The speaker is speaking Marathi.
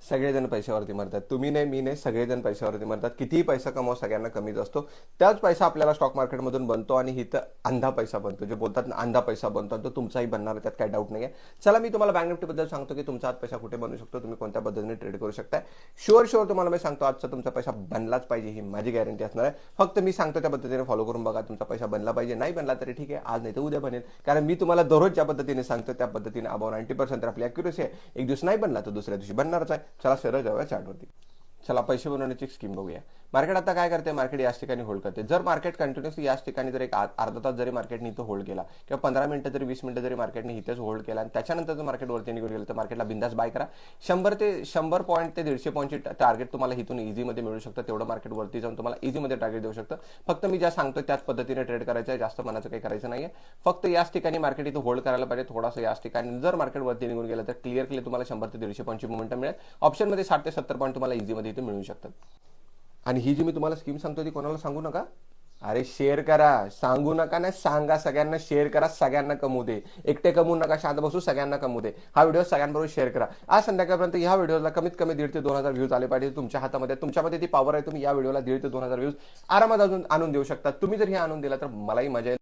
सगळेजण पैशावरती मरतात. तुम्ही नाही, मी नाही, सगळेजण पैशावरती मरतात. कितीही पैसा कमव, सगळ्यांना कमीच असतो. त्याच पैसा आपल्याला स्टॉक मार्केटमधून बनतो आणि इथं अंधा पैसा बनतो. जे बोलतात ना अंधा पैसा बनतो, तो तुमचाही बनणार आहे, त्यात काही डाऊट नाही आहे. चला मी तुम्हाला बँक निफ्टीबद्दल सांगतो की तुमचा आज पैसा कुठे बनू शकतो, तुम्ही कोणत्या पद्धतीने ट्रेड करू शकता. शुअर तुम्हाला मी सांगतो आजचा तुमचा पैसा बनलाच पाहिजे, ही माझी गॅरंटी असणार आहे. फक्त मी सांगतो त्या पद्धतीने फॉलो करून बघा. तुमचा पैसा बनला पाहिजे, नाही बनला तरी ठीक आहे, आज नाही तर उद्या बनेल. कारण मी तुम्हाला दररोज ज्या पद्धतीने सांगतो त्या पद्धतीने अबाव 90% तर आपली अॅक्युरेसी आहे. एक दिवस नाही बनला तर दुसऱ्या दिवशी बनणारच आहे. चला सरळ जाऊया चार्टवरती. चला पैसे बनवण्याची स्कीम बघूया. मार्केट आता काय करते, मार्केट याच ठिकाणी होल्ड करते. जर मार्केट कंटिन्युअसली याच ठिकाणी जर एक अर्धा तास जरी मार्केटने इथं होल्ड केला किंवा 15 मिनिटं जरी 20 मिनिटं जरी मार्केटने इथेच होल्ड केला आणि त्याच्यानंतर जर मार्केट वरती निघून गेलं तर मार्केटला बिंदास बाय करा. 100 पॉईंट ते 150 पॉईंटची टार्गेट तुम्हाला इथून इझीमध्ये मिळू शकतं. तेवढं मार्केट वरती जाऊन तुम्हाला इझीमध्ये टार्गेट देऊ शकतं. फक्त मी ज्या सांगतो त्याच पद्धतीने ट्रेड करायचं आहे, जास्त मनाचं काही करायचं नाहीये. फक्त याच ठिकाणी मार्केट इथं होल्ड करायला पाहिजे थोडासा. याच ठिकाणी जर मार्केट वरती निघून गेलं तर क्लिअरली तुम्हाला 100 ते 150 पॉईंटची मुवमेंट मिळेल. ऑप्शनमध्ये 60 ते 70 पॉईंट तुम्हाला इझीमध्ये इथे मिळू शकतात. आणि ही जी मी तुम्हाला स्कीम सांगतो ती कोणाला सांगू नका. अरे शेअर करा, सांगू नका नाही, सांगा सगळ्यांना. शेअर करा, सगळ्यांना कमवू दे. एकटे कमवू नका, शांत बसू, सगळ्यांना कमवू दे. हा व्हिडिओ सगळ्यांबरोबर शेअर करा. आज संध्याकाळपर्यंत ह्या व्हिडिओला कमीत कमी 1,500 ते 2,000 व्ह्यूज आले पाहिजे. तुमच्या हातामध्ये, तुमच्यामध्ये ती पॉवर आहे. तुम्ही या व्हिडिओला 1,500 ते 2,000 व्ह्यूज आरामात अजून आणून देऊ शकता. तुम्ही जर हे आणून दिला तर मलाही मजा येईल.